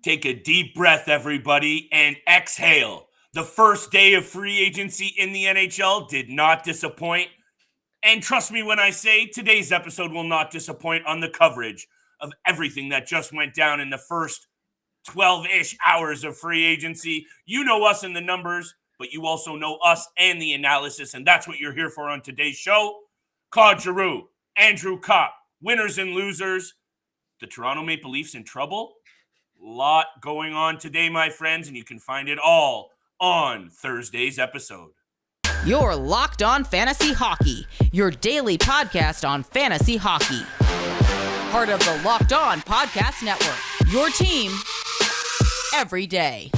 Take a deep breath, everybody, and exhale. The first day of free agency in the NHL did not disappoint. And trust me when I say today's episode will not disappoint on the coverage of everything that just went down in the first 12-ish hours of free agency. You know us and the numbers, but you also know us and the analysis, and that's what you're here for on today's show. Gaudreau, Andrew Copp, winners and losers. The Toronto Maple Leafs in trouble? Lot going on today, my friends, and you can find it all on Thursday's episode. You're Locked On Fantasy Hockey, your daily podcast on fantasy hockey. Part of the Locked On Podcast Network, your team every day.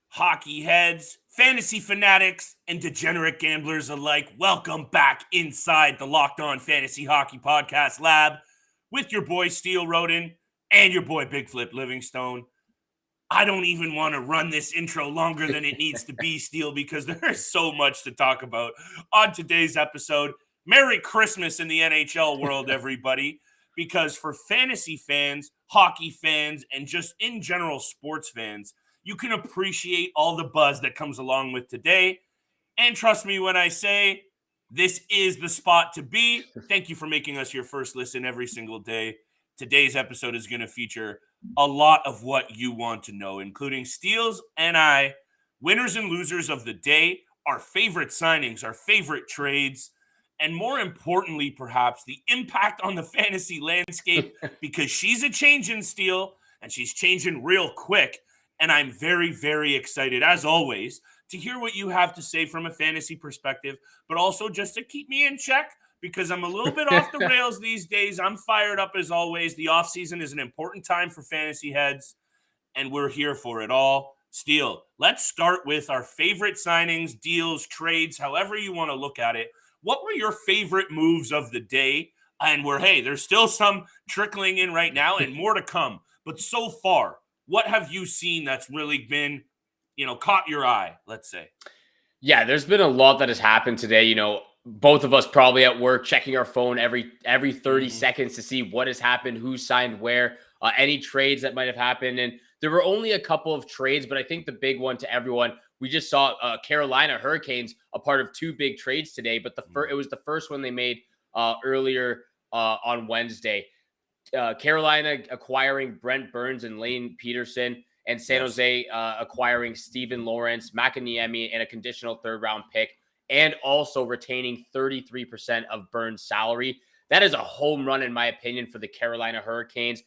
Hockey heads, fantasy fanatics, and degenerate gamblers alike, welcome back inside the Locked On Fantasy Hockey Podcast Lab with your boy Steele Roden and your boy Big Flip Livingstone. I don't even want to run this intro longer than it needs to be, Steele, because there is so much to talk about on today's episode. Merry Christmas in the NHL world, everybody, because for fantasy fans, hockey fans, and just in general sports fans, you can appreciate all the buzz that comes along with today. And trust me when I say this is the spot to be. Thank you for making us your first listen every single day. Today's episode is going to feature a lot of what you want to know, including Steele's and I, winners and losers of the day, our favorite signings, our favorite trades, and more importantly, perhaps, the impact on the fantasy landscape, because she's a changing, Steele, and she's changing real quick. And I'm very, very excited, as always, to hear what you have to say from a fantasy perspective, but also just to keep me in check, because I'm a little bit off the rails these days. I'm fired up as always. The offseason is an important time for fantasy heads, and we're here for it all. Steele, let's start with our favorite signings, deals, trades, however you want to look at it. What were your favorite moves of the day? And there's still some trickling in right now and more to come. But so far, what have you seen that's really been, caught your eye, let's say? Yeah, there's been a lot that has happened today. Both of us probably at work checking our phone every 30 seconds to see what has happened, who signed where, any trades that might have happened. And there were only a couple of trades, but I think the big one to everyone, we just saw Carolina Hurricanes a part of two big trades today, but it was the first one they made earlier on Wednesday. Carolina acquiring Brent Burns and Lane Peterson, and San Jose acquiring Steven Lawrence, McAniemi, and a conditional third-round pick, and also retaining 33% of Burns' salary. That is a home run, in my opinion, for the Carolina Hurricanes.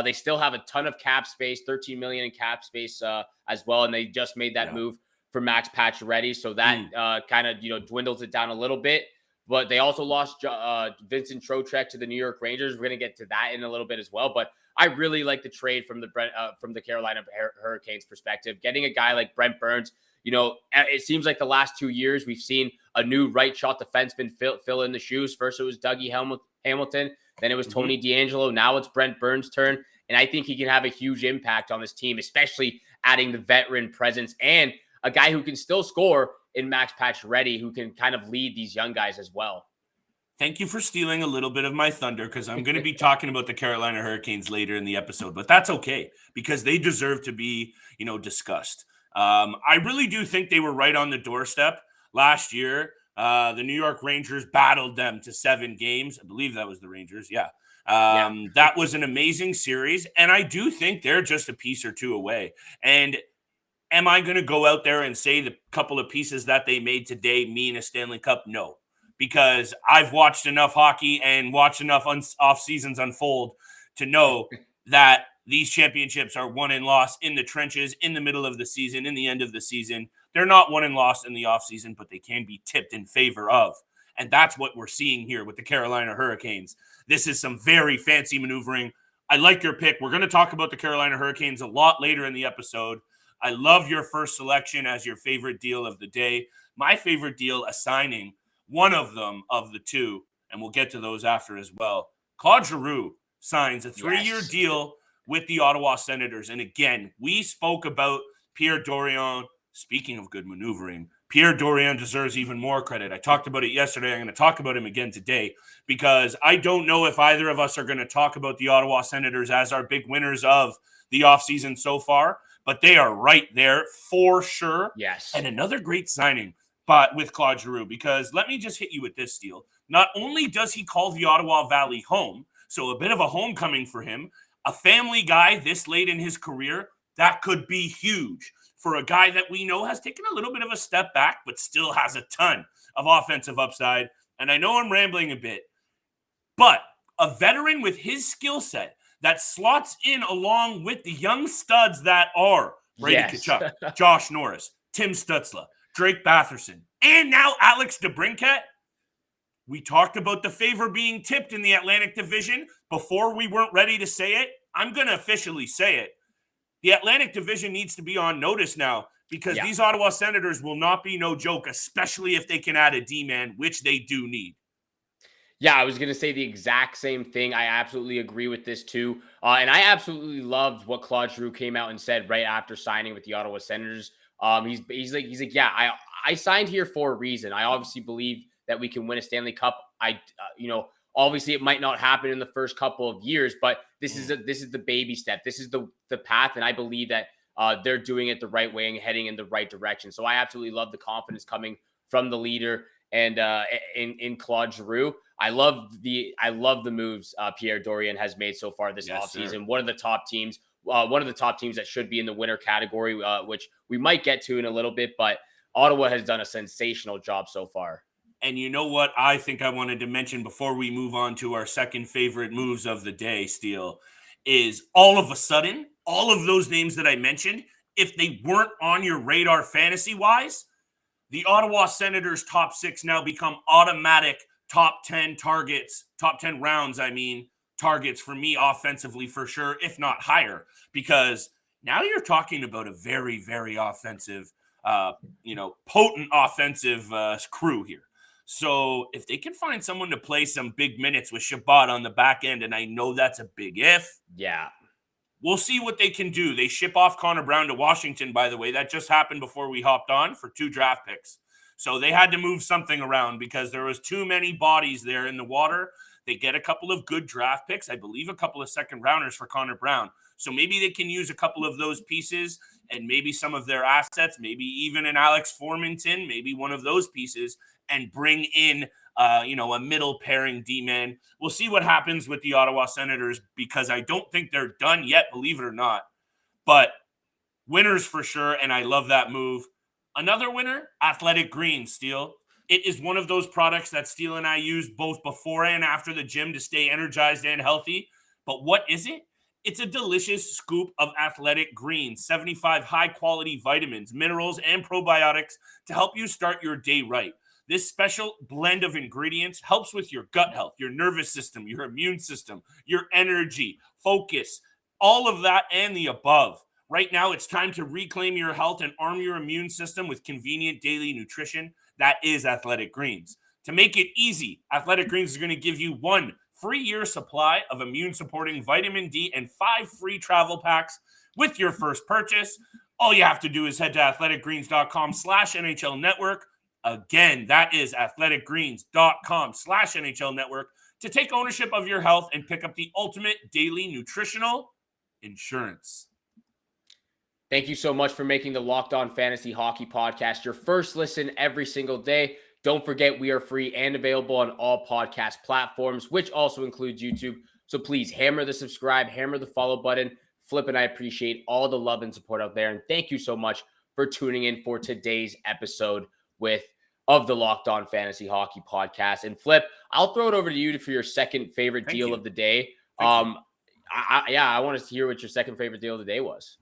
They still have a ton of cap space, $13 million in cap space as well, and they just made that move for Max Pacioretty, so that kind of dwindles it down a little bit. But they also lost Vincent Trocheck to the New York Rangers. We're going to get to that in a little bit as well. But I really like the trade from the Carolina Hurricanes perspective. Getting a guy like Brent Burns, it seems like the last 2 years we've seen a new right shot defenseman fill in the shoes. First it was Dougie Hamilton, then it was Tony DeAngelo. Now it's Brent Burns' turn. And I think he can have a huge impact on this team, especially adding the veteran presence and a guy who can still score in Max Pacioretty, who can kind of lead these young guys as well. Thank you for stealing a little bit of my thunder, because I'm going to be talking about the Carolina Hurricanes later in the episode, but that's okay because they deserve to be, discussed. I really do think they were right on the doorstep last year. The New York Rangers battled them to 7 games. I believe that was the Rangers. Yeah. That was an amazing series, and I do think they're just a piece or two away. And am I going to go out there and say the couple of pieces that they made today mean a Stanley Cup? No, because I've watched enough hockey and watched enough off seasons unfold to know that these championships are won and lost in the trenches, in the middle of the season, in the end of the season. They're not won and lost in the offseason, but they can be tipped in favor of. And that's what we're seeing here with the Carolina Hurricanes. This is some very fancy maneuvering. I like your pick. We're going to talk about the Carolina Hurricanes a lot later in the episode. I love your first selection as your favorite deal of the day. My favorite deal, a signing, one of them of the two, and we'll get to those after as well. Gaudreau signs a 3-year deal with the Ottawa Senators. And again, we spoke about Pierre Dorion, speaking of good maneuvering, Pierre Dorion deserves even more credit. I talked about it yesterday. I'm going to talk about him again today because I don't know if either of us are going to talk about the Ottawa Senators as our big winners of the offseason so far, but they are right there for sure. Yes. And another great signing but with Claude Giroux, because let me just hit you with this, Steele. Not only does he call the Ottawa Valley home, so a bit of a homecoming for him, a family guy this late in his career, that could be huge for a guy that we know has taken a little bit of a step back, but still has a ton of offensive upside. And I know I'm rambling a bit, but a veteran with his skill set that slots in along with the young studs that are Brady Tkachuk, Josh Norris, Tim Stützle, Drake Batherson, and now Alex DeBrincat. We talked about the favor being tipped in the Atlantic Division before we weren't ready to say it. I'm going to officially say it. The Atlantic Division needs to be on notice now because these Ottawa Senators will not be no joke, especially if they can add a D-man, which they do need. Yeah, I was going to say the exact same thing. I absolutely agree with this too. And I absolutely loved what Claude Giroux came out and said right after signing with the Ottawa Senators. He's like, yeah, I signed here for a reason. I obviously believe that we can win a Stanley Cup. Obviously it might not happen in the first couple of years, but this is the baby step. This is the path. And I believe that they're doing it the right way and heading in the right direction. So I absolutely love the confidence coming from the leader and in Claude Giroux. I love the moves Pierre Dorion has made so far this offseason. One of the top teams that should be in the winner category, which we might get to in a little bit, but Ottawa has done a sensational job so far. And you know what I think I wanted to mention before we move on to our second favorite moves of the day, Steele, is all of a sudden, all of those names that I mentioned, if they weren't on your radar fantasy-wise, the Ottawa Senators' top 6 now become automatic top 10 targets, top 10 rounds, targets for me offensively for sure, if not higher, because now you're talking about a very, very offensive, potent offensive crew here. So if they can find someone to play some big minutes with Shabbat on the back end, and I know that's a big if. Yeah. We'll see what they can do. They ship off Connor Brown to Washington, by the way. That just happened before we hopped on for 2 draft picks. So they had to move something around because there was too many bodies there in the water. They get a couple of good draft picks, I believe a couple of second rounders for Connor Brown. So maybe they can use a couple of those pieces and maybe some of their assets, maybe even an Alex Formanton, maybe one of those pieces, and bring in a middle pairing D-man. We'll see what happens with the Ottawa Senators because I don't think they're done yet, believe it or not. But winners for sure, and I love that move. Another winner, Athletic Greens, Steele. It is one of those products that Steele and I use both before and after the gym to stay energized and healthy. But what is it? It's a delicious scoop of Athletic Greens, 75 high-quality vitamins, minerals, and probiotics to help you start your day right. This special blend of ingredients helps with your gut health, your nervous system, your immune system, your energy, focus, all of that and the above. Right now, it's time to reclaim your health and arm your immune system with convenient daily nutrition. That is Athletic Greens. To make it easy, Athletic Greens is going to give you 1 free year supply of immune-supporting vitamin D and 5 free travel packs with your first purchase. All you have to do is head to athleticgreens.com/NHL Network. Again, that is athleticgreens.com/NHL Network to take ownership of your health and pick up the ultimate daily nutritional insurance. Thank you so much for making the Locked On Fantasy Hockey Podcast your first listen every single day. Don't forget, we are free and available on all podcast platforms, which also includes YouTube. So please hammer the subscribe, hammer the follow button. Flip and I appreciate all the love and support out there. And thank you so much for tuning in for today's episode of the Locked On Fantasy Hockey Podcast. And Flip, I'll throw it over to you for your second favorite deal of the day. I want to hear what your second favorite deal of the day was.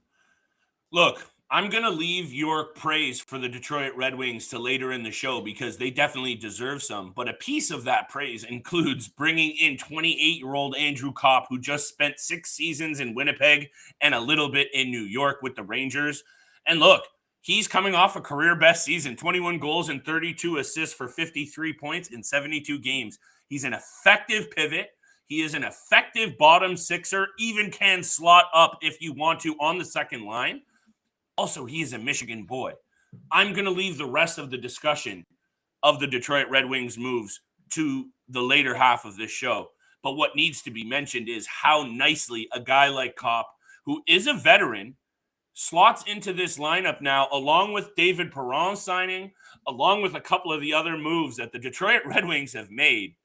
Look, I'm going to leave your praise for the Detroit Red Wings to later in the show because they definitely deserve some. But a piece of that praise includes bringing in 28-year-old Andrew Copp, who just spent 6 seasons in Winnipeg and a little bit in New York with the Rangers. And look, he's coming off a career-best season, 21 goals and 32 assists for 53 points in 72 games. He's an effective pivot. He is an effective bottom sixer, even can slot up if you want to on the second line. Also, he is a Michigan boy. I'm going to leave the rest of the discussion of the Detroit Red Wings moves to the later half of this show. But what needs to be mentioned is how nicely a guy like Copp, who is a veteran, slots into this lineup now, along with David Perron signing, along with a couple of the other moves that the Detroit Red Wings have made.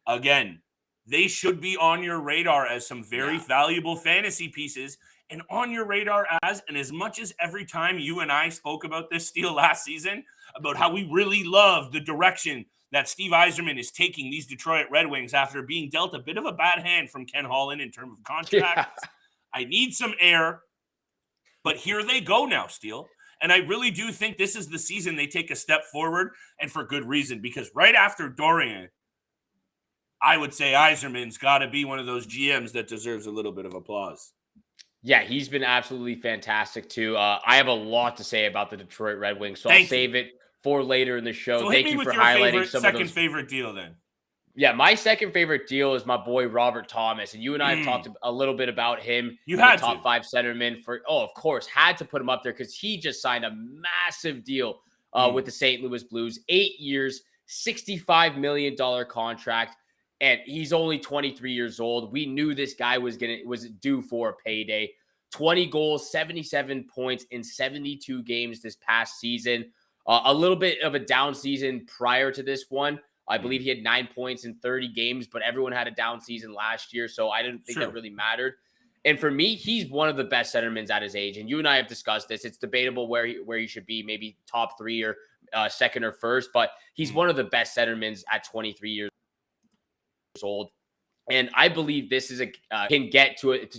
Again, they should be on your radar as some very valuable fantasy pieces, and on your radar as much as every time you and I spoke about this Steele last season, about how we really love the direction that Steve Yzerman is taking these Detroit Red Wings after being dealt a bit of a bad hand from Ken Holland in terms of contracts. I need some air, but here they go now, Steele. And I really do think this is the season they take a step forward, and for good reason, because right after Dorian, I would say Yzerman's got to be one of those GMs that deserves a little bit of applause. Yeah, he's been absolutely fantastic too. I have a lot to say about the Detroit Red Wings, so I'll save it for later in the show. So Thank you for highlighting some of those. Second favorite deal then. Yeah, my second favorite deal is my boy Robert Thomas, and you and I have talked a little bit about him. You had top 5 centerman of course, had to put him up there because he just signed a massive deal with the St. Louis Blues, 8 years, $65 million contract. And he's only 23 years old. We knew this guy was due for a payday. 20 goals, 77 points in 72 games this past season. A little bit of a down season prior to this one. I believe he had 9 points in 30 games, but everyone had a down season last year, so I didn't think that really mattered. And for me, he's one of the best centermen at his age. And you and I have discussed this. It's debatable where he should be, maybe top 3 or second or first, but he's one of the best centermen at 23 years old, and I believe this is can get to it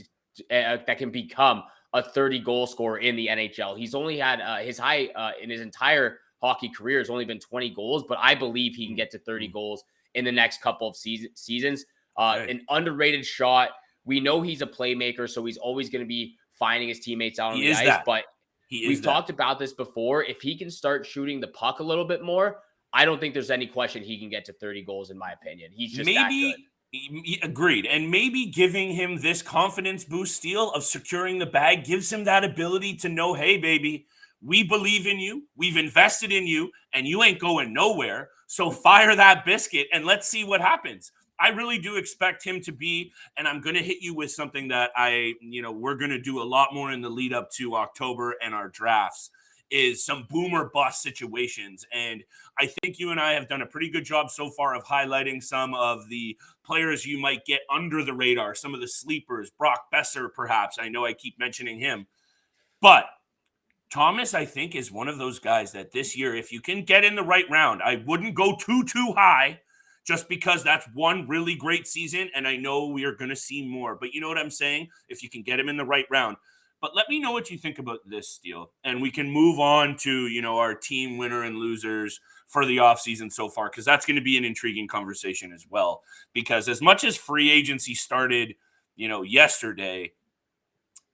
that can become a 30 goal scorer in the NHL. He's only had his high in his entire hockey career has only been 20 goals, but I believe he can get to 30 goals in the next couple of seasons. An underrated shot. We know he's a playmaker, so he's always going to be finding his teammates out on the ice. But we've talked about this before. If he can start shooting the puck a little bit more, I don't think there's any question he can get to 30 goals, in my opinion. He's just that good. Agreed. And maybe giving him this confidence boost, Steele, of securing the bag gives him that ability to know, hey, baby, we believe in you. We've invested in you, and you ain't going nowhere. So fire that biscuit, and let's see what happens. I really do expect him to be, and I'm going to hit you with something that we're going to do a lot more in the lead up to October and our drafts, is some boomer bust situations. And I think you and I have done a pretty good job so far of highlighting some of the players you might get under the radar, some of the sleepers, Brock Besser, perhaps. I know I keep mentioning him, but Thomas, I think, is one of those guys that this year, if you can get in the right round, I wouldn't go too high just because that's one really great season. And I know we are going to see more, but you know what I'm saying? If you can get him in the right round. But let me know what you think about this, Steele, and we can move on to, our team winner and losers for the offseason so far, because that's going to be an intriguing conversation as well. Because as much as free agency started, yesterday,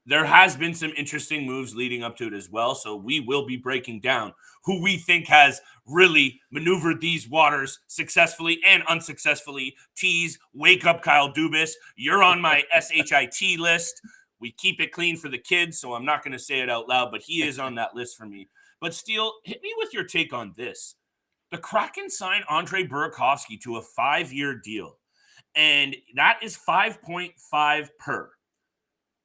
there has been some interesting moves leading up to it as well. So we will be breaking down who we think has really maneuvered these waters successfully and unsuccessfully. Tease, wake up, Kyle Dubas. You're on my SHIT list. We keep it clean for the kids, so I'm not going to say it out loud, but he is on that list for me. But Steele, hit me with your take on this. The Kraken signed Andre Burakovsky to a 5-year deal, and that is 5.5 per.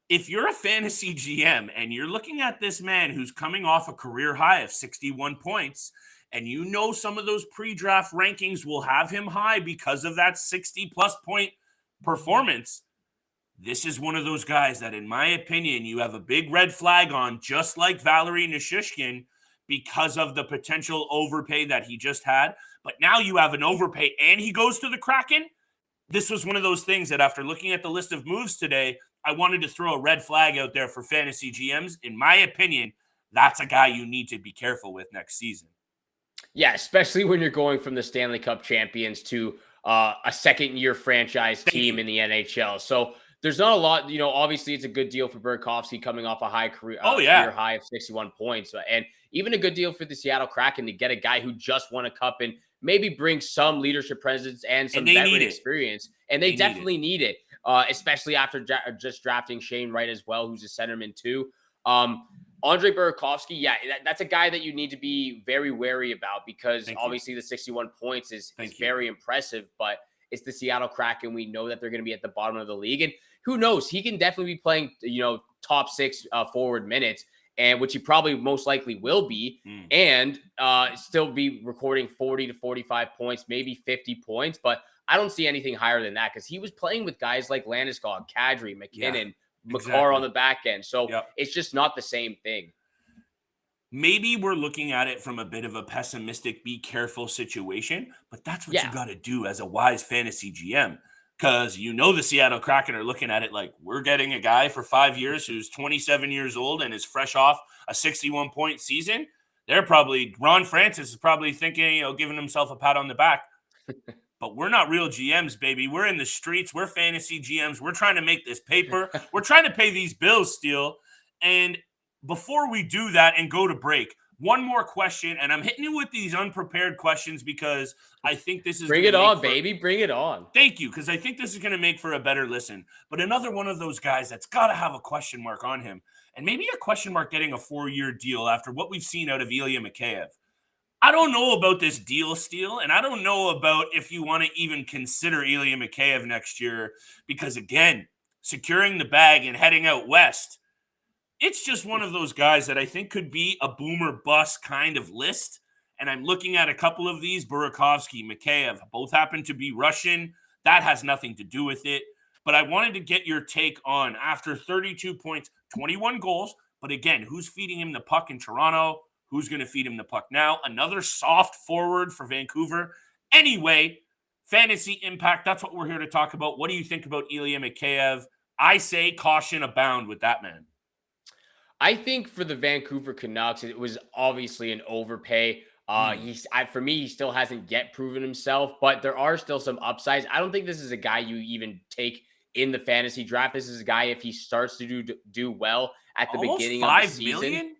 If you're a fantasy GM and you're looking at this man who's coming off a career high of 61 points, and you know some of those pre-draft rankings will have him high because of that 60-plus point performance, this is one of those guys that, in my opinion, you have a big red flag on, just like Valeri Nichushkin, because of the potential overpay that he just had. But now you have an overpay and he goes to the Kraken. This was one of those things that, after looking at the list of moves today, I wanted to throw a red flag out there for fantasy GMs. In my opinion, that's a guy you need to be careful with next season. Yeah, especially when you're going from the Stanley Cup champions to a second-year franchise team in the NHL. So there's not a lot, obviously it's a good deal for Burakovsky coming off a high career high of 61 points. And even a good deal for the Seattle Kraken to get a guy who just won a cup and maybe bring some leadership presence and some veteran experience. And they definitely need it, especially after just drafting Shane Wright as well, who's a centerman too. Andre Burakovsky, yeah, that's a guy that you need to be very wary about because obviously the 61 points is very impressive, but it's the Seattle Kraken. We know that they're going to be at the bottom of the league, and who knows? He can definitely be playing, top 6 forward minutes, and which he probably most likely will be, and still be recording 40 to 45 points, maybe 50 points, but I don't see anything higher than that because he was playing with guys like Landeskog, Kadri, McKinnon, Makar on the back end. So it's just not the same thing. Maybe we're looking at it from a bit of a pessimistic, be careful situation, but that's what you got to do as a wise fantasy GM. Because the Seattle Kraken are looking at it like, we're getting a guy for 5 years who's 27 years old and is fresh off a 61-point season. Ron Francis is probably thinking, giving himself a pat on the back. But we're not real GMs, baby. We're in the streets. We're fantasy GMs. We're trying to make this paper. We're trying to pay these bills, Steele. And before we do that and go to break, one more question, and I'm hitting you with these unprepared questions because I think this is... Bring it on, baby. Bring it on. Thank you, because I think this is going to make for a better listen. But another one of those guys that's got to have a question mark on him, and maybe a question mark getting a 4-year deal after what we've seen out of Ilya Mikheyev. I don't know about this deal, Steele, and I don't know about if you want to even consider Ilya Mikheyev next year because, again, securing the bag and heading out west, it's just one of those guys that I think could be a boomer bust kind of list. And I'm looking at a couple of these, Burakovsky, Mikheyev, both happen to be Russian. That has nothing to do with it. But I wanted to get your take on, after 32 points, 21 goals. But again, who's feeding him the puck in Toronto? Who's going to feed him the puck now? Another soft forward for Vancouver. Anyway, fantasy impact, that's what we're here to talk about. What do you think about Ilya Mikheyev? I say caution abound with that man. I think for the Vancouver Canucks, it was obviously an overpay. For me, he still hasn't yet proven himself, but there are still some upsides. I don't think this is a guy you even take in the fantasy draft. This is a guy, if he starts to do well at the beginning of the season. $5 million?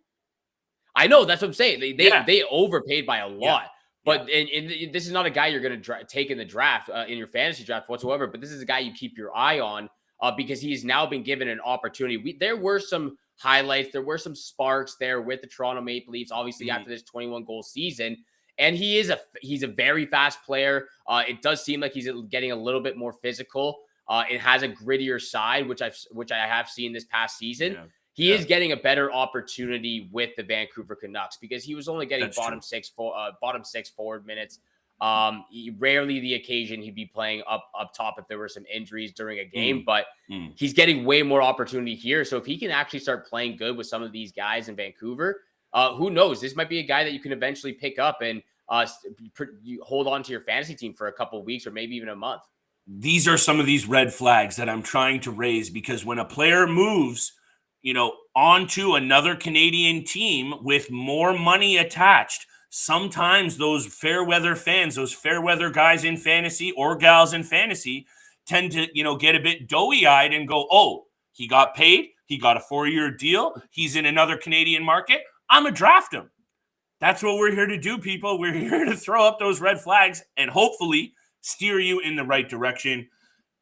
I know, that's what I'm saying. They overpaid by a lot. But and this is not a guy you're going to take in the draft, in your fantasy draft whatsoever. But this is a guy you keep your eye on because he's now been given an opportunity. There were some highlights. There were some sparks there with the Toronto Maple Leafs, obviously after this 21-goal season. And he's a very fast player. It does seem like he's getting a little bit more physical. It has a grittier side, which I have seen this past season. Yeah. He is getting a better opportunity with the Vancouver Canucks because he was only getting bottom six forward minutes. Rarely the occasion he'd be playing up top if there were some injuries during a game, but he's getting way more opportunity here. So if he can actually start playing good with some of these guys in Vancouver, who knows? This might be a guy that you can eventually pick up and you hold on to your fantasy team for a couple of weeks or maybe even a month. These are some of these red flags that I'm trying to raise because when a player moves, onto another Canadian team with more money attached, sometimes those fair weather fans, those fair weather guys in fantasy or gals in fantasy tend to, get a bit doughy-eyed and go, oh, he got paid. He got a 4-year deal. He's in another Canadian market. I'm going to draft him. That's what we're here to do, people. We're here to throw up those red flags and hopefully steer you in the right direction.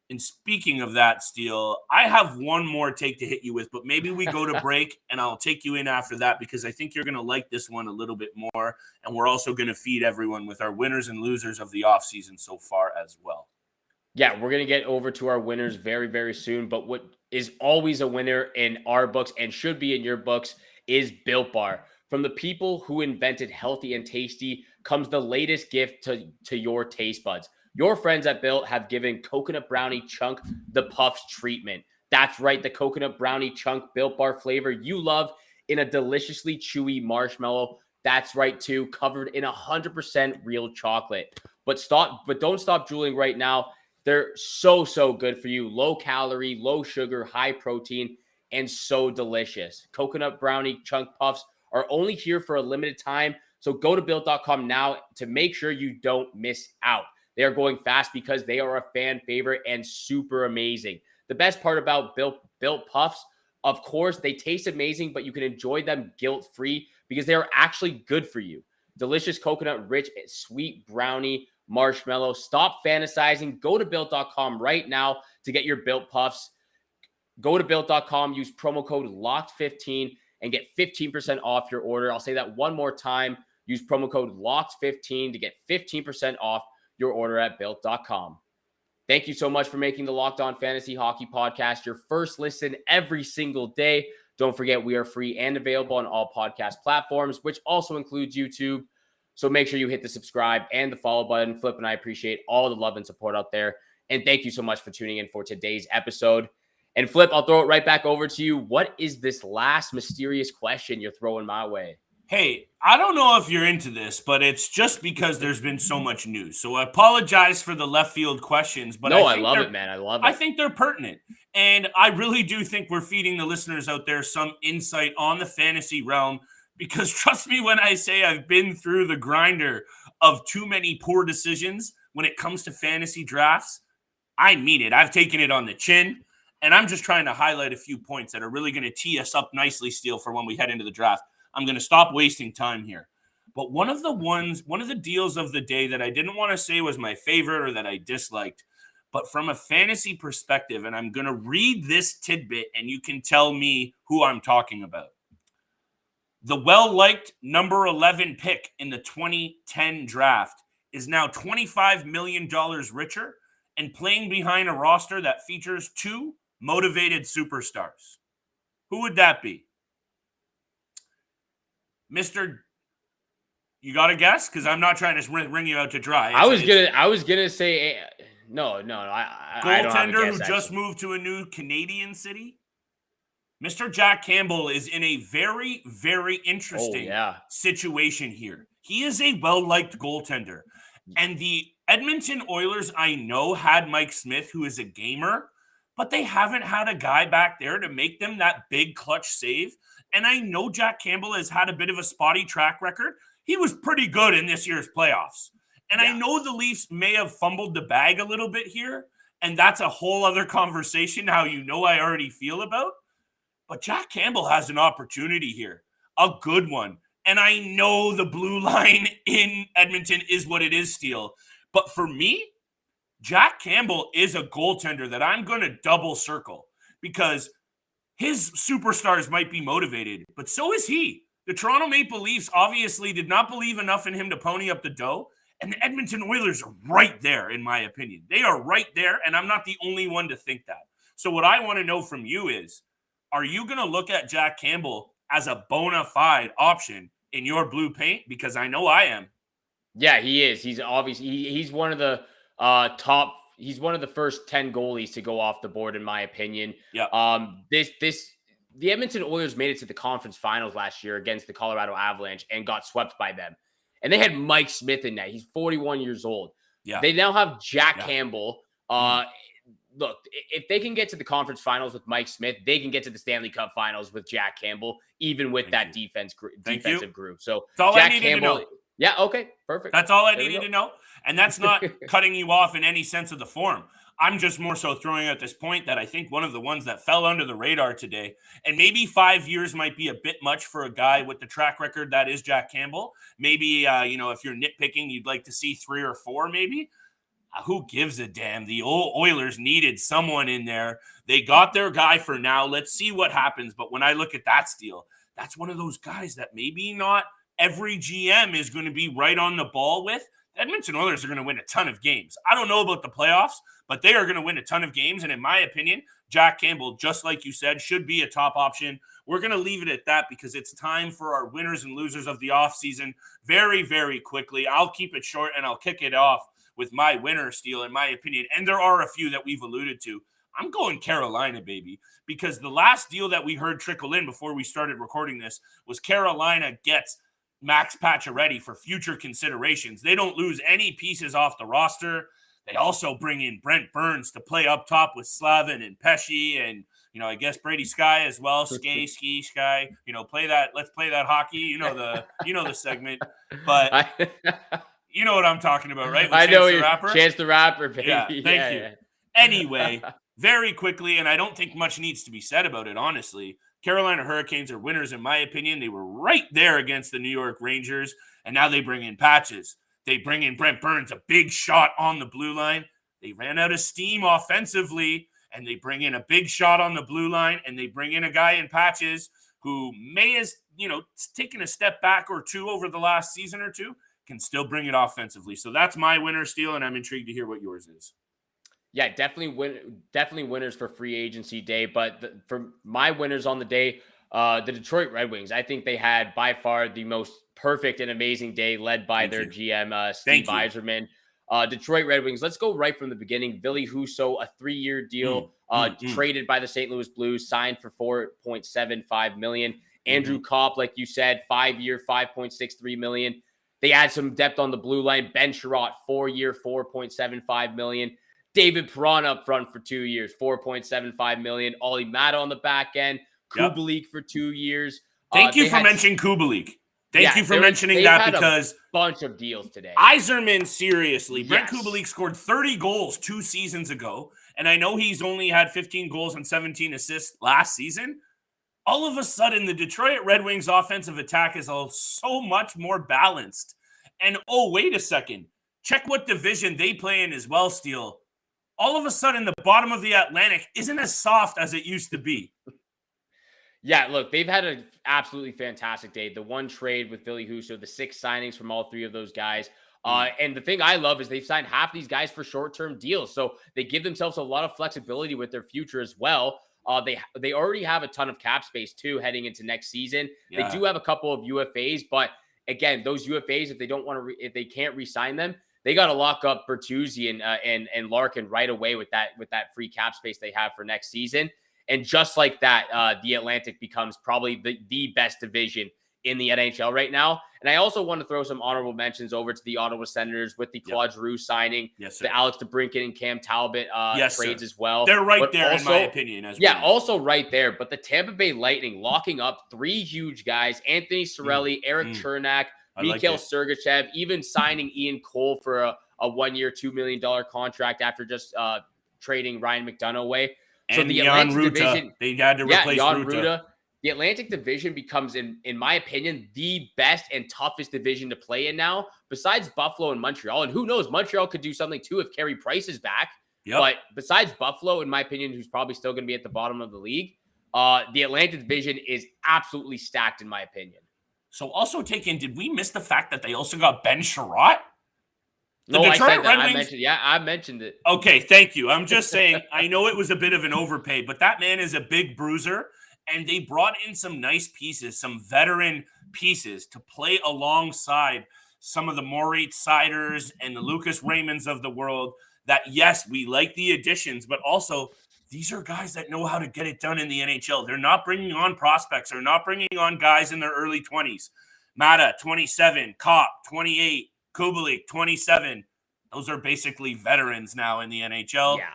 And speaking of that, Steele, I have one more take to hit you with, but maybe we go to break and I'll take you in after that because I think you're going to like this one a little bit more. And we're also going to feed everyone with our winners and losers of the offseason so far as well. Yeah, we're going to get over to our winners very, very soon. But what is always a winner in our books and should be in your books is Built Bar. From the people who invented healthy and tasty comes the latest gift to your taste buds. Your friends at Built have given Coconut Brownie Chunk the Puffs treatment. That's right, the Coconut Brownie Chunk Built Bar flavor you love in a deliciously chewy marshmallow. That's right, too, covered in 100% real chocolate. But don't stop drooling right now. They're so good for you. Low calorie, low sugar, high protein, and so delicious. Coconut Brownie Chunk Puffs are only here for a limited time. So go to Built.com now to make sure you don't miss out. They are going fast because they are a fan favorite and super amazing. The best part about Built Puffs, of course, they taste amazing, but you can enjoy them guilt-free because they are actually good for you. Delicious coconut-rich, sweet brownie, marshmallow. Stop fantasizing. Go to Built.com right now to get your Built Puffs. Go to Built.com, use promo code LOCKED15, and get 15% off your order. I'll say that one more time. Use promo code LOCKED15 to get 15% off your order at built.com. Thank you so much for making the Locked On Fantasy Hockey Podcast your first listen every single day. Don't forget, we are free and available on all podcast platforms, which also includes YouTube. So make sure you hit the subscribe and the follow button. Flip and I appreciate all the love and support out there. And thank you so much for tuning in for today's episode. And Flip, I'll throw it right back over to you. What is this last mysterious question you're throwing my way? Hey, I don't know if you're into this, but it's just because there's been so much news. So I apologize for the left field questions, but I love it, man. I love it. I think they're pertinent. And I really do think we're feeding the listeners out there some insight on the fantasy realm, because trust me when I say I've been through the grinder of too many poor decisions when it comes to fantasy drafts. I mean it. I've taken it on the chin, and I'm just trying to highlight a few points that are really going to tee us up nicely, Steele, for when we head into the draft. I'm going to stop wasting time here. But one of the deals of the day that I didn't want to say was my favorite or that I disliked, but from a fantasy perspective, and I'm going to read this tidbit and you can tell me who I'm talking about. The well-liked number 11 pick in the 2010 draft is now $25 million richer and playing behind a roster that features two motivated superstars. Who would that be? Mr. You got to guess? Because I'm not trying to ring you out to dry. I was gonna say no. I don't have a goaltender guess, who just moved to a new Canadian city. Mr. Jack Campbell is in a very, very interesting situation here. He is a well-liked goaltender. And the Edmonton Oilers, I know, had Mike Smith, who is a gamer, but they haven't had a guy back there to make them that big clutch save. And I know Jack Campbell has had a bit of a spotty track record. He was pretty good in this year's playoffs. And I know the Leafs may have fumbled the bag a little bit here, and that's a whole other conversation, how you know I already feel about. But Jack Campbell has an opportunity here, a good one. And I know the blue line in Edmonton is what it is, Steele. But for me, Jack Campbell is a goaltender that I'm going to double circle, because his superstars might be motivated, but so is he. The Toronto Maple Leafs obviously did not believe enough in him to pony up the dough, and the Edmonton Oilers are right there, in my opinion. They are right there, and I'm not the only one to think that. So what I want to know from you is, are you going to look at Jack Campbell as a bona fide option in your blue paint? Because I know I am. Yeah, he is. He's obviously he's one of the He's one of the first 10 goalies to go off the board, in my opinion. Yeah. The Edmonton Oilers made it to the conference finals last year against the Colorado Avalanche and got swept by them. And they had Mike Smith in that. He's 41 years old. Yeah. They now have Jack Campbell. Look, if they can get to the conference finals with Mike Smith, they can get to the Stanley Cup finals with Jack Campbell, even with defensive group. So that's all Jack I needed Campbell. to know. Yeah, okay, perfect. That's all I needed to know. And that's not cutting you off in any sense of the form. I'm just more so throwing out this point that I think one of the ones that fell under the radar today, and maybe 5 years might be a bit much for a guy with the track record that is Jack Campbell. Maybe, if you're nitpicking, you'd like to see 3 or 4 maybe. Who gives a damn? The old Oilers needed someone in there. They got their guy for now. Let's see what happens. But when I look at that Steele, that's one of those guys that maybe not every GM is going to be right on the ball with. The Edmonton Oilers are going to win a ton of games. I don't know about the playoffs, but they are going to win a ton of games. And in my opinion, Jack Campbell, just like you said, should be a top option. We're going to leave it at that because it's time for our winners and losers of the offseason very, very quickly. I'll keep it short and I'll kick it off with my winner, Steele, in my opinion. And there are a few that we've alluded to. I'm going Carolina, baby, because the last deal that we heard trickle in before we started recording this was Carolina gets Max Pacioretty for future considerations. They don't lose any pieces off the roster. They also bring in Brent Burns to play up top with Slavin and Pesci and, I guess Brady Sky as well. Ski, Sky, play that. Let's play that hockey. The segment, but you know what I'm talking about, right? With I know Chance the Rapper, baby. Yeah, thank you. Anyway, very quickly, and I don't think much needs to be said about it, honestly. Carolina Hurricanes are winners, in my opinion. They were right there against the New York Rangers, and now they bring in Patches. They bring in Brent Burns, a big shot on the blue line. They ran out of steam offensively, and they bring in a big shot on the blue line, and they bring in a guy in Patches who may has, taken a step back or two over the last season or two, can still bring it offensively. So that's my winner, Steele, and I'm intrigued to hear what yours is. Yeah, definitely winners for free agency day. But for my winners on the day, the Detroit Red Wings, I think they had by far the most perfect and amazing day, led by their GM, Steve Yzerman. Detroit Red Wings, let's go right from the beginning. Ville Husso, a 3-year deal, traded by the St. Louis Blues, signed for $4.75 million. Andrew Copp, like you said, 5-year, $5.63 million. They add some depth on the blue line. Ben Chiarot, 4-year, $4.75 million. David Perron up front for 2 years, $4.75 million. Olli Maatta on the back end. Kubalik for 2 years. Thank you for mentioning Kubalik. Thank you for mentioning that, because a bunch of deals today. Yzerman, seriously. Brent Kubalik scored 30 goals 2 seasons ago, and I know he's only had 15 goals and 17 assists last season. All of a sudden, the Detroit Red Wings offensive attack is so much more balanced. And wait a second. Check what division they play in as well, Steele. All of a sudden, the bottom of the Atlantic isn't as soft as it used to be. Yeah, look, they've had an absolutely fantastic day. The one trade with Ville Husso, the 6 signings from all 3 of those guys. And the thing I love is they've signed half these guys for short-term deals. So they give themselves a lot of flexibility with their future as well. They already have a ton of cap space, too, heading into next season. Yeah. They do have a couple of UFAs, but again, those UFAs, if they can't re-sign them, they got to lock up Bertuzzi and Larkin right away with that free cap space they have for next season. And just like that, the Atlantic becomes probably the best division in the NHL right now. And I also want to throw some honorable mentions over to the Ottawa Senators with the Claude Giroux signing, the Alex DeBrincat and Cam Talbot trades as well. They're right there, also, in my opinion. Also right there. But the Tampa Bay Lightning locking up 3 huge guys, Anthony Cirelli, Eric Chernak, Mikhail Sergachev, even signing Ian Cole for a 1-year, $2 million contract after just trading Ryan McDonough away. So and the Atlantic division, they had to replace Ruta. The Atlantic division becomes, in my opinion, the best and toughest division to play in now, besides Buffalo and Montreal. And who knows, Montreal could do something too if Carey Price is back. Yep. But besides Buffalo, in my opinion, who's probably still going to be at the bottom of the league, the Atlantic division is absolutely stacked, in my opinion. So also did we miss the fact that they also got Ben Chiarot? I said that. I mentioned it. Okay, thank you. I'm just saying, I know it was a bit of an overpay, but that man is a big bruiser, and they brought in some nice pieces, some veteran pieces to play alongside some of the Moritz Seiders and the Lucas Raymonds of the world that, yes, we like the additions, but also these are guys that know how to get it done in the NHL. They're not bringing on prospects. They're not bringing on guys in their early 20s. Maatta, 27, Copp, 28, Kubalik, 27. Those are basically veterans now in the NHL. Yeah.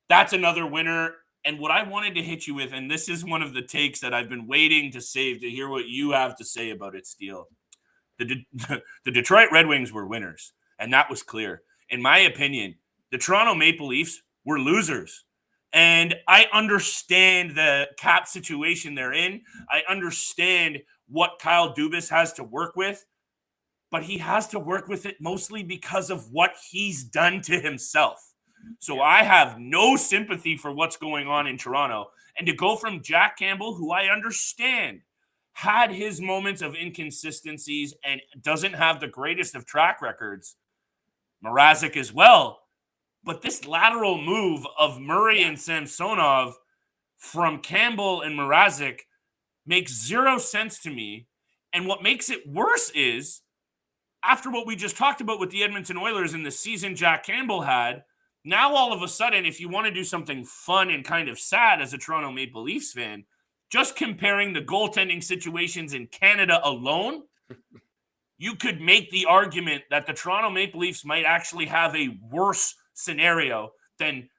That's another winner. And what I wanted to hit you with, and this is one of the takes that I've been waiting to save to hear what you have to say about it, Steele. The Detroit Red Wings were winners, and that was clear. In my opinion, the Toronto Maple Leafs were losers. And I understand the cap situation they're in. I understand what Kyle Dubas has to work with. But he has to work with it mostly because of what he's done to himself. So I have no sympathy for what's going on in Toronto. And to go from Jack Campbell, who I understand had his moments of inconsistencies and doesn't have the greatest of track records, Mrazek as well. But this lateral move of Murray and Samsonov from Campbell and Mrazek makes zero sense to me. And what makes it worse is, after what we just talked about with the Edmonton Oilers and the season Jack Campbell had, now all of a sudden, if you want to do something fun and kind of sad as a Toronto Maple Leafs fan, just comparing the goaltending situations in Canada alone, you could make the argument that the Toronto Maple Leafs might actually have a worse scenario than,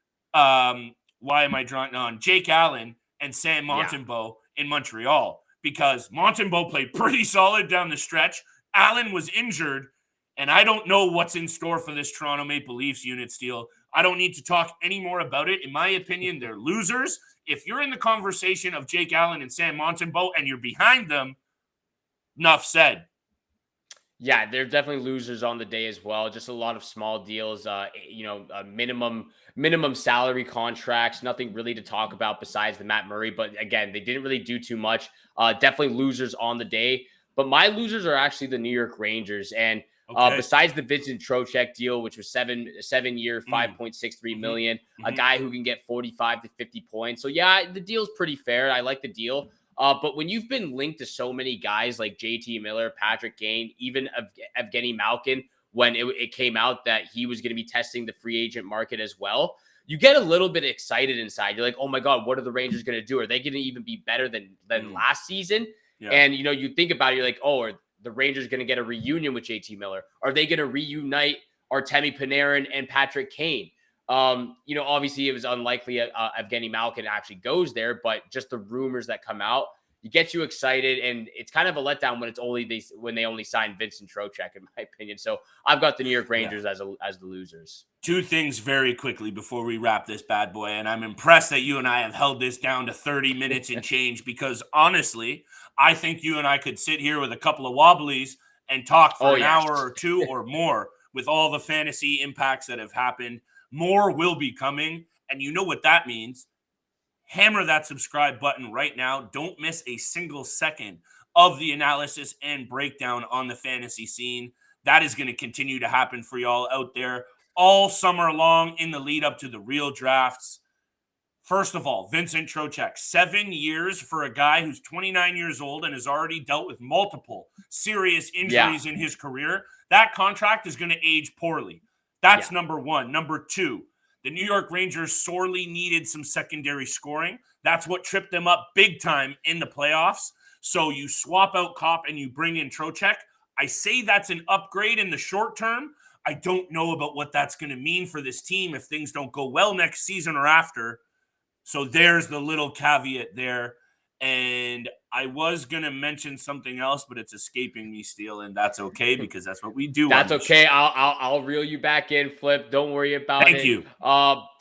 Jake Allen and Sam Montembeault in Montreal, because Montembeault played pretty solid down the stretch. Allen was injured, and I don't know what's in store for this Toronto Maple Leafs unit, Steele. I don't need to talk any more about it. In my opinion, they're losers. If you're in the conversation of Jake Allen and Sam Montembeault and you're behind them, enough said. Yeah, they're definitely losers on the day as well. Just a lot of small deals, minimum salary contracts, nothing really to talk about besides the Matt Murray. But again, they didn't really do too much. Definitely losers on the day. But my losers are actually the New York Rangers. And Okay. besides the Vincent Trocheck deal, which was 7-year, $5.63 million, a guy who can get 45 to 50 points. So yeah, the deal's pretty fair. I like the deal. But when you've been linked to so many guys like JT Miller, Patrick Kane, even Evgeny Malkin, when it came out that he was going to be testing the free agent market as well, you get a little bit excited inside. You're like, oh my God, what are the Rangers going to do? Are they going to even be better than last season? Yeah. And, you think about it, you're like, oh, are the Rangers going to get a reunion with JT Miller? Are they going to reunite Artemi Panarin and Patrick Kane? Obviously it was unlikely Evgeny Malkin actually goes there, but just the rumors that come out, you get you excited, and it's kind of a letdown when they only signed Vincent Trocheck, in my opinion. So I've got the New York Rangers as the losers. Two things very quickly before we wrap this bad boy, and I'm impressed that you and I have held this down to 30 minutes and change, because honestly, I think you and I could sit here with a couple of wobblies and talk for an hour or two or more with all the fantasy impacts that have happened. More will be coming, and you know what that means. Hammer that subscribe button right now. Don't miss a single second of the analysis and breakdown on the fantasy scene. That is going to continue to happen for y'all out there all summer long in the lead up to the real drafts. First of all, Vincent Trocheck, 7 years for a guy who's 29 years old and has already dealt with multiple serious injuries in his career. That contract is going to age poorly. That's number one. Number two, the New York Rangers sorely needed some secondary scoring. That's what tripped them up big time in the playoffs. So you swap out Copp and you bring in Trocheck. I say that's an upgrade in the short term. I don't know about what that's going to mean for this team if things don't go well next season or after. So there's the little caveat there. And I was going to mention something else, but it's escaping me, Steele, and that's okay because that's what we do. That's okay. I'll reel you back in, Flip. Don't worry about it. Thank you.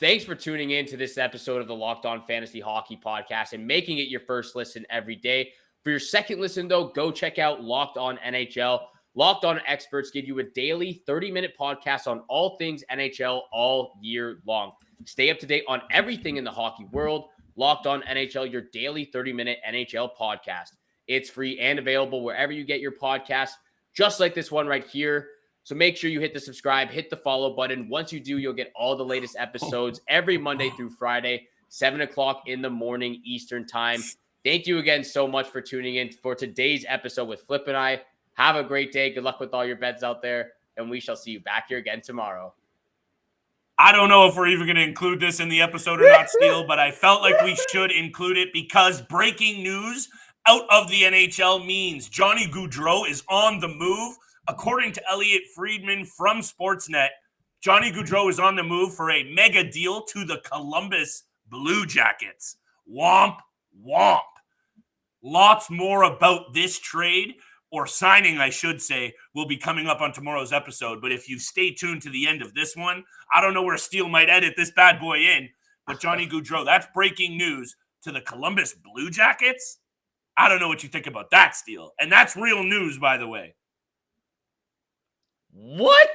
Thanks for tuning in to this episode of the Locked On Fantasy Hockey Podcast and making it your first listen every day. For your second listen, though, go check out Locked On NHL. Locked On experts give you a daily 30-minute podcast on all things NHL all year long. Stay up to date on everything in the hockey world. Locked On NHL, your daily 30-minute NHL podcast. It's free and available wherever you get your podcasts, just like this one right here. So make sure you hit the subscribe, hit the follow button. Once you do, you'll get all the latest episodes every Monday through Friday, 7 o'clock in the morning Eastern time. Thank you again so much for tuning in for today's episode with Flip and I. Have a great day. Good luck with all your bets out there, and we shall see you back here again tomorrow. I don't know if we're even going to include this in the episode or not, Steele, but I felt like we should include it because breaking news out of the NHL means Johnny Gaudreau is on the move. According to Elliot Friedman from Sportsnet, Johnny Gaudreau is on the move for a mega deal to the Columbus Blue Jackets. Womp, womp. Lots more about this trade, or signing, I should say, will be coming up on tomorrow's episode. But if you stay tuned to the end of this one, I don't know where Steele might edit this bad boy in, but Johnny Gaudreau, that's breaking news to the Columbus Blue Jackets. I don't know what you think about that, Steele. And that's real news, by the way. What?